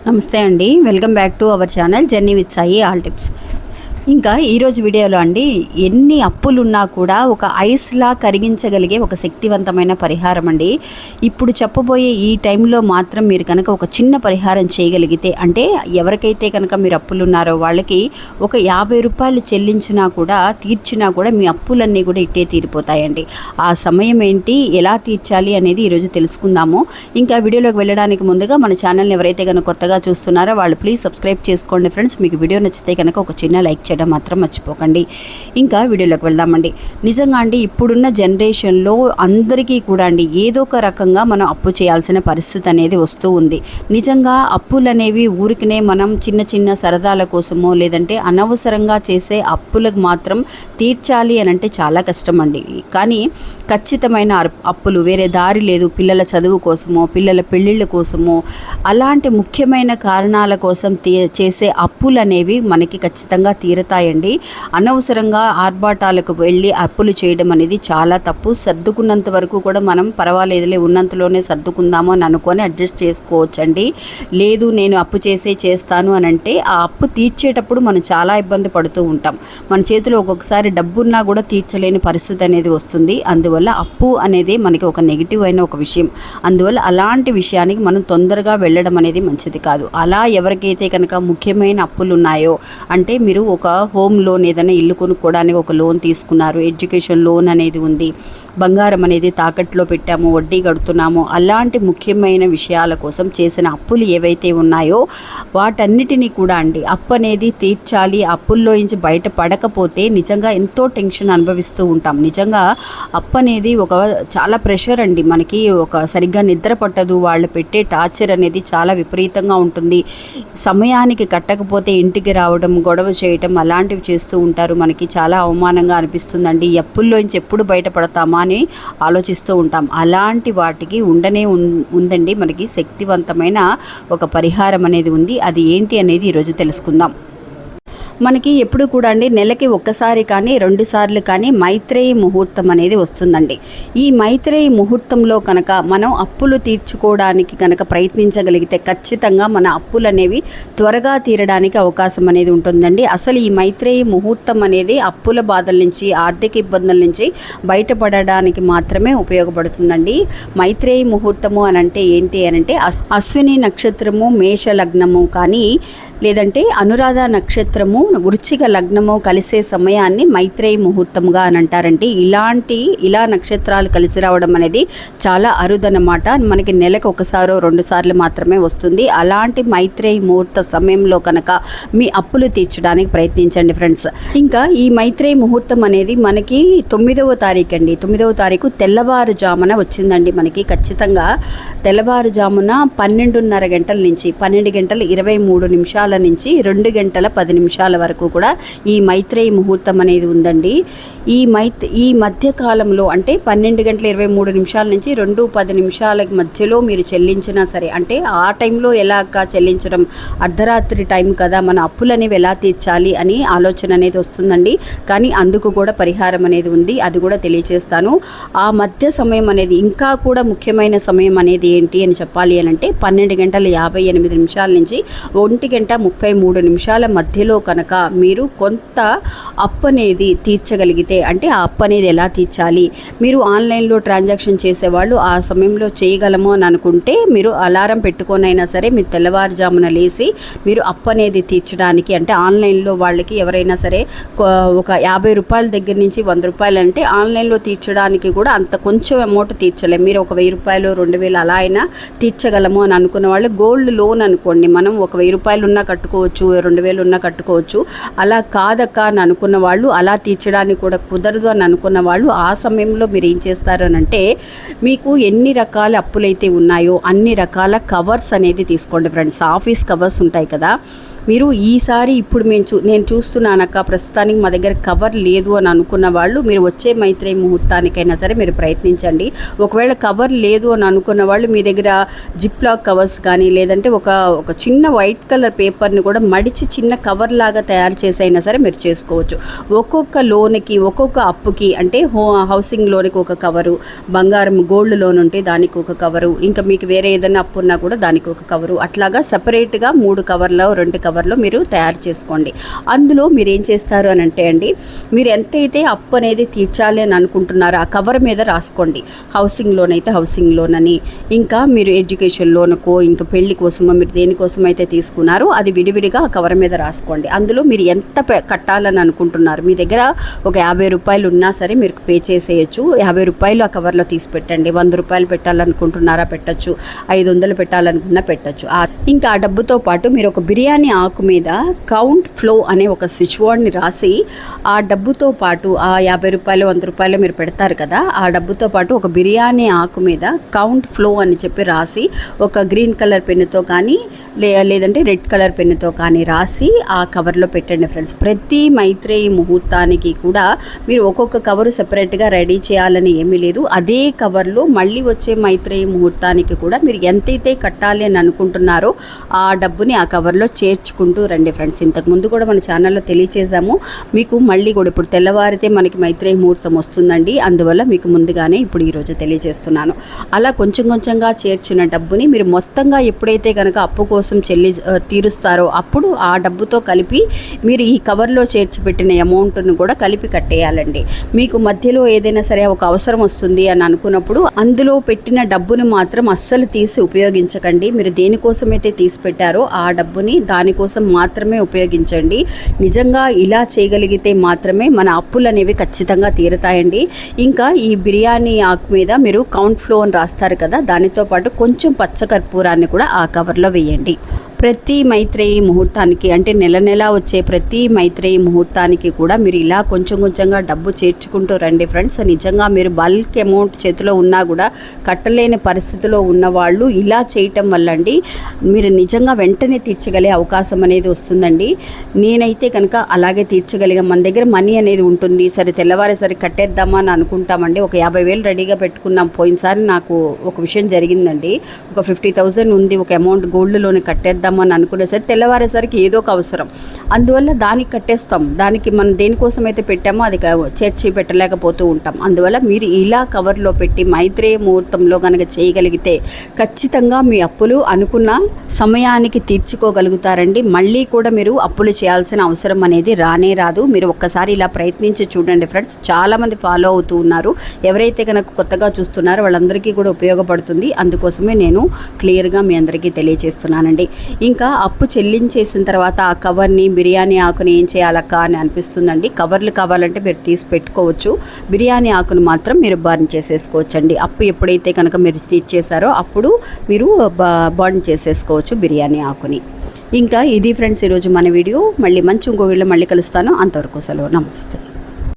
నమస్తే అండి, welcome back to our channel journey with Sai all tips. ఇంకా ఈరోజు వీడియోలో అండి, ఎన్ని అప్పులున్నా కూడా ఒక ఐస్లా కరిగించగలిగే ఒక శక్తివంతమైన పరిహారం అండి. ఇప్పుడు చెప్పబోయే ఈ టైంలో మాత్రం మీరు కనుక ఒక చిన్న పరిహారం చేయగలిగితే, అంటే ఎవరికైతే కనుక మీరు అప్పులున్నారో వాళ్ళకి ఒక 50 రూపాయలు చెల్లించినా కూడా తీర్చినా కూడా మీ అప్పులన్నీ కూడా ఇట్టే తీరిపోతాయండి. ఆ సమయం ఏంటి, ఎలా తీర్చాలి అనేది ఈరోజు తెలుసుకుందాము. ఇంకా వీడియోలోకి వెళ్ళడానికి ముందుగా మన ఛానల్ని ఎవరైతే కనుక కొత్తగా చూస్తున్నారో వాళ్ళు ప్లీజ్ సబ్స్క్రైబ్ చేసుకోండి ఫ్రెండ్స్. మీకు వీడియో నచ్చితే కనుక ఒక చిన్న లైక్ చేయడం మాత్రం మర్చిపోకండి. ఇంకా వీడియోలోకి వెళ్దామండి. నిజంగా అండి, ఇప్పుడున్న జనరేషన్లో అందరికీ కూడా అండి ఏదో ఒక రకంగా మనం అప్పు చేయాల్సిన పరిస్థితి అనేది వస్తూ ఉంది. నిజంగా అప్పులు అనేవి ఊరికనే మనం చిన్న చిన్న సరదాల కోసమో లేదంటే అనవసరంగా చేసే అప్పులకు మాత్రం తీర్చాలి అని అంటే చాలా కష్టం అండి. కానీ ఖచ్చితమైన అప్పులు వేరే దారి లేదు. పిల్లల చదువు కోసమో పిల్లల పెళ్ళిళ్ళ కోసమో అలాంటి ముఖ్యమైన కారణాల కోసం చేసే అప్పులు అనేవి మనకి ఖచ్చితంగా తీరతాయండి. అనవసరంగా ఆర్భాటాలకు వెళ్ళి అప్పులు చేయడం అనేది చాలా తప్పు. సర్దుకున్నంత వరకు కూడా మనం పర్వాలేదులే, ఉన్నంతలోనే సర్దుకుందాము అని అనుకొని అడ్జస్ట్ చేసుకోవచ్చండి. లేదు నేను అప్పు చేస్తాను అని అంటే ఆ అప్పు తీర్చేటప్పుడు మనం చాలా ఇబ్బంది పడుతూ ఉంటాం. మన చేతిలో ఒక్కొక్కసారి డబ్బున్నా కూడా తీర్చలేని పరిస్థితి అనేది వస్తుంది. అందువల్ల అప్పు అనేది మనకి ఒక నెగిటివ్ అయిన ఒక విషయం. అందువల్ల అలాంటి విషయానికి మనం తొందరగా వెళ్ళడం అనేది మంచిది కాదు. అలా ఎవరికైతే కనుక ముఖ్యమైన అప్పులు ఉన్నాయో, అంటే మీరు ఒక హోమ్ లోన్, ఏదైనా ఇల్లు కొనుక్కోవడానికి ఒక లోన్ తీసుకున్నారు, ఎడ్యుకేషన్ లోన్ అనేది ఉంది, బంగారం అనేది తాకట్లో పెట్టాము, వడ్డీ కడుతున్నాము, అలాంటి ముఖ్యమైన విషయాల కోసం చేసిన అప్పులు ఏవైతే ఉన్నాయో వాటన్నిటినీ కూడా అండి అప్పు అనేది తీర్చాలి. అప్పుల్లో నుంచి బయటపడకపోతే నిజంగా ఎంతో టెన్షన్ అనుభవిస్తూ ఉంటాం. నిజంగా అప్పు అనేది ఒక చాలా ప్రెషర్ అండి. మనకి ఒక సరిగ్గా నిద్ర పట్టదు. వాళ్ళు పెట్టే టార్చర్ అనేది చాలా విపరీతంగా ఉంటుంది. సమయానికి కట్టకపోతే ఇంటికి రావడం, గొడవ చేయటం అలాంటివి చేస్తూ ఉంటారు. మనకి చాలా అవమానంగా అనిపిస్తుందండి. ఈ అప్పుల్లోంచి ఎప్పుడు బయటపడతామా అని ఆలోచిస్తూ ఉంటాం. అలాంటి వాటికి ఉందండి మనకి శక్తివంతమైన ఒక పరిహారం అనేది ఉంది. అది ఏంటి అనేది ఈరోజు తెలుసుకుందాం. మనకి ఎప్పుడు కూడా అండి నెలకి ఒక్కసారి కానీ 2 సార్లు కానీ మైత్రేయి ముహూర్తం అనేది వస్తుందండి. ఈ మైత్రేయి ముహూర్తంలో కనుక మనం అప్పులు తీర్చుకోవడానికి కనుక ప్రయత్నించగలిగితే ఖచ్చితంగా మన అప్పులు అనేవి త్వరగా తీరడానికి అవకాశం అనేది ఉంటుందండి. అసలు ఈ మైత్రేయి ముహూర్తం అనేది అప్పుల బాధల నుంచి, ఆర్థిక ఇబ్బందుల నుంచి బయటపడడానికి మాత్రమే ఉపయోగపడుతుందండి. మైత్రేయి ముహూర్తము అని అంటే ఏంటి అని అంటే అశ్విని నక్షత్రము మేష లగ్నము కానీ లేదంటే అనురాధ నక్షత్రము వృశ్చిక లగ్నము కలిసే సమయాన్ని మైత్రేయి ముహూర్తంగా అని అంటారండి. ఇలా నక్షత్రాలు కలిసి రావడం అనేది చాలా అరుదన్నమాట. మనకి నెలకు ఒకసారో 2 సార్లు మాత్రమే వస్తుంది. అలాంటి మైత్రేయి ముహూర్త సమయంలో కనుక మీ అప్పులు తీర్చడానికి ప్రయత్నించండి ఫ్రెండ్స్. ఇంకా ఈ మైత్రేయి ముహూర్తం అనేది మనకి 9వ తారీఖు అండి. 9వ తారీఖు తెల్లవారుజామున వచ్చిందండి. మనకి ఖచ్చితంగా తెల్లవారుజామున 12:30 గంటల నుంచి 12 గంటల 23 నిమిషాల నుంచి 2 గంటల 10 నిమిషాల వరకు కూడా ఈ మైత్రేయి ముహూర్తం అనేది ఉందండి. ఈ మధ్య కాలంలో అంటే 12 గంటల 23 నిమిషాల నుంచి 2:10 నిమిషాల మధ్యలో మీరు చెల్లించినా సరే, అంటే ఆ టైంలో ఎలాగా చెల్లించడం, అర్ధరాత్రి టైం కదా, మన అప్పులు అనేవి ఎలా తీర్చాలి అని ఆలోచన అనేది వస్తుందండి. కానీ అందుకు కూడా పరిహారం అనేది ఉంది. అది కూడా తెలియజేస్తాను. ఆ మధ్య సమయం అనేది ఇంకా కూడా ముఖ్యమైన సమయం అనేది ఏంటి అని చెప్పాలి అని అంటే 12 గంటల 58 నిమిషాల నుంచి 1 గంట 33 నిమిషాల మధ్యలో కనుక మీరు కొంత అప్పు అనేది తీర్చగలిగితే, అంటే ఆ అప్పు అనేది ఎలా తీర్చాలి, మీరు ఆన్లైన్లో ట్రాన్సాక్షన్ చేసేవాళ్ళు ఆ సమయంలో చేయగలము అని అనుకుంటే మీరు అలారం పెట్టుకొనైనా సరే మీరు తెల్లవారుజామున లేచి మీరు అప్పు అనేది తీర్చడానికి, అంటే ఆన్లైన్లో వాళ్ళకి ఎవరైనా సరే ఒక 50 రూపాయల దగ్గర నుంచి 100 రూపాయలు అంటే ఆన్లైన్లో తీర్చడానికి కూడా అంత కొంచెం అమౌంట్ తీర్చలేము. మీరు ఒక 1000 రూపాయలు 2000 అలా అయినా తీర్చగలము అని అనుకున్న వాళ్ళు గోల్డ్ లోన్ అనుకోండి, మనం ఒక 1000 రూపాయలు ఉన్నా కట్టుకోవచ్చు, 2000 ఉన్నా కట్టుకోవచ్చు. అలా కాదక్క అని అనుకున్న వాళ్ళు, అలా తీర్చడానికి కూడా కుదరదు అని అనుకున్న వాళ్ళు ఆ సమయంలో మీరు ఏం చేస్తారు అని అంటే, మీకు ఎన్ని రకాల అప్పులైతే ఉన్నాయో అన్ని రకాల కవర్స్ అనేది తీసుకోండి ఫ్రెండ్స్. ఆఫీస్ కవర్స్ ఉంటాయి కదా, మీరు ఈసారి ఇప్పుడు నేను చూస్తున్నానక్క ప్రస్తుతానికి మా దగ్గర కవర్ లేదు అని అనుకున్న వాళ్ళు మీరు వచ్చే మైత్రేయి ముహూర్తానికైనా సరే మీరు ప్రయత్నించండి. ఒకవేళ కవర్ లేదు అని అనుకున్న వాళ్ళు మీ దగ్గర జిప్ లాక్ కవర్స్ కానీ లేదంటే ఒక చిన్న వైట్ కలర్ పేపర్ని కూడా మడిచి చిన్న కవర్ లాగా తయారు చేసి అయినా సరే మీరు చేసుకోవచ్చు. ఒక్కొక్క లోన్కి ఒక్కొక్క అప్పుకి అంటే హౌసింగ్ లోన్కి ఒక కవరు, బంగారం గోల్డ్ లోన్ ఉంటే దానికి ఒక కవరు, ఇంకా మీకు వేరే ఏదైనా అప్పు ఉన్నా కూడా దానికి ఒక కవరు, అట్లాగా సపరేట్గా 3 కవర్లో 2 కవర్లో మీరు తయారు చేసుకోండి. అందులో మీరు ఏం చేస్తారు అని అంటే అండి, మీరు ఎంతైతే అప్పు అనేది తీర్చాలి అని అనుకుంటున్నారో ఆ కవర్ మీద రాసుకోండి. హౌసింగ్ లోన్ అయితే హౌసింగ్ లోన్ అని, ఇంకా మీరు ఎడ్యుకేషన్ లోన్కో ఇంకా పెళ్లి కోసమో మీరు దేనికోసం అయితే తీసుకున్నారో అది విడివిడిగా ఆ కవర్ మీద రాసుకోండి. అందులో మీరు ఎంత కట్టాలని అనుకుంటున్నారు, మీ దగ్గర ఒక 50 రూపాయలు ఉన్నా సరే మీరు పే చేసేయచ్చు. 50 రూపాయలు ఆ కవర్లో తీసి పెట్టండి. 100 రూపాయలు పెట్టాలనుకుంటున్నారా పెట్టచ్చు, 500 పెట్టాలనుకున్నా పెట్టచ్చు. ఇంకా ఆ డబ్బుతో పాటు మీరు ఒక బిర్యానీ ఆకు మీద కౌంట్ ఫ్లో అనే ఒక స్విచ్ బోర్డ్ని రాసి ఆ డబ్బుతో పాటు ఆ 50 రూపాయలు 100 రూపాయలు మీరు పెడతారు కదా, ఆ డబ్బుతో పాటు ఒక బిర్యానీ ఆకు మీద కౌంట్ ఫ్లో అని చెప్పి రాసి ఒక గ్రీన్ కలర్ పెన్నుతో కానీ లేదంటే రెడ్ కలర్ పెన్నుతో కానీ రాసి ఆ కవర్లో పెట్టండి ఫ్రెండ్స్. ప్రతి మైత్రేయి ముహూర్తానికి కూడా మీరు ఒక్కొక్క కవరు సెపరేట్గా రెడీ చేయాలని ఏమీ లేదు. అదే కవర్లో మళ్ళీ వచ్చే మైత్రేయి ముహూర్తానికి కూడా మీరు ఎంతైతే కట్టాలి అని అనుకుంటున్నారో ఆ డబ్బుని ఆ కవర్లో చేర్చుకుంటూ రండి ఫ్రెండ్స్. ఇంతకుముందు కూడా మన ఛానల్లో తెలియచేసాము మీకు. మళ్ళీ కూడా ఇప్పుడు తెల్లవారితే మనకి మైత్రేయి ముహూర్తం వస్తుందండి, అందువల్ల మీకు ముందుగానే ఇప్పుడు ఈరోజు తెలియజేస్తున్నాను. అలా కొంచెం కొంచెంగా చేర్చిన డబ్బుని మీరు మొత్తంగా ఎప్పుడైతే కనుక అప్పు కోసం తీరుస్తారో అప్పుడు ఆ డబ్బుతో కలిపి మీరు ఈ కవర్లో చేర్చి పెట్టిన అమౌంట్ను కూడా కలిపి కట్టేయాలండి. మీకు మధ్యలో ఏదైనా సరే ఒక అవసరం వస్తుంది అని అనుకున్నప్పుడు అందులో పెట్టిన డబ్బుని మాత్రం అస్సలు తీసి ఉపయోగించకండి. మీరు దేనికోసమైతే తీసి పెట్టారో ఆ డబ్బుని దానికోసం మాత్రమే ఉపయోగించండి. నిజంగా ఇలా చేయగలిగితే మాత్రమే మన అప్పులు అనేవి ఖచ్చితంగా తీరుతాయండి. ఇంకా ఈ బిర్యానీ ఆకు మీద మీరు కౌంట్ ఫ్లో అని రాస్తారు కదా, దానితో పాటు కొంచెం పచ్చకర్పూరాన్ని కూడా ఆ కవర్లో వేయండి. ప్రతి మైత్రేయి ముహూర్తానికి అంటే నెల నెల వచ్చే ప్రతి మైత్రేయి ముహూర్తానికి కూడా మీరు ఇలా కొంచెం కొంచెంగా డబ్బు చేర్చుకుంటూ రండి ఫ్రెండ్స్. నిజంగా మీరు బల్క్ అమౌంట్ చేతిలో ఉన్నా కూడా కట్టలేని పరిస్థితిలో ఉన్నవాళ్ళు ఇలా చేయటం వల్ల అండి మీరు నిజంగా వెంటనే తీర్చగలిగే అవకాశం అనేది వస్తుందండి. నేనైతే కనుక అలాగే తీర్చగలిగాం. మన దగ్గర మనీ అనేది ఉంటుంది, సరే తెల్లవారేసరికి కట్టేద్దామా అని అనుకుంటామండి. ఒక 50,000 రెడీగా పెట్టుకున్నాం. పోయినసారి నాకు ఒక విషయం జరిగిందండి. ఒక 50,000 ఉంది, ఒక అమౌంట్ గోల్డ్ లోన్ కట్టేద్దాం అని అనుకునేసరికి తెల్లవారేసరికి ఏదో ఒక అవసరం, అందువల్ల దానికి కట్టేస్తాం. దానికి మనం దేనికోసం అయితే పెట్టామో అది చేర్చి పెట్టలేకపోతూ ఉంటాం. అందువల్ల మీరు ఇలా కవర్లో పెట్టి మైత్రేయి ముహూర్తంలో కనుక చేయగలిగితే ఖచ్చితంగా మీ అప్పులు అనుకున్న సమయానికి తీర్చుకోగలుగుతారండి. మళ్ళీ కూడా మీరు అప్పులు చేయాల్సిన అవసరం అనేది రానే రాదు. మీరు ఒక్కసారి ఇలా ప్రయత్నించి చూడండి ఫ్రెండ్స్. చాలామంది ఫాలో అవుతూ ఉన్నారు. ఎవరైతే కనుక కొత్తగా చూస్తున్నారో వాళ్ళందరికీ కూడా ఉపయోగపడుతుంది. అందుకోసమే నేను క్లియర్గా మీ అందరికీ తెలియజేస్తున్నానండి. ఇంకా అప్పు చెల్లించేసిన తర్వాత ఆ కవర్ని బిర్యానీ ఆకుని ఏం చేయాలక్క అని అనిపిస్తుందండి. కవర్లు కావాలంటే మీరు తీసి పెట్టుకోవచ్చు, బిర్యానీ ఆకును మాత్రం మీరు బర్న్ చేసేసుకోవచ్చండి. అప్పు ఎప్పుడైతే కనుక మీరు తీర్చేశారో అప్పుడు మీరు బర్న్ చేసేసుకోవచ్చు బిర్యానీ ఆకుని. ఇంకా ఇది ఫ్రెండ్స్ ఈరోజు మన వీడియో. మళ్ళీ మంచి ఇంకో వీడియో మళ్ళీ కలుస్తాను. అంతవరకు సెలవు, నమస్తే.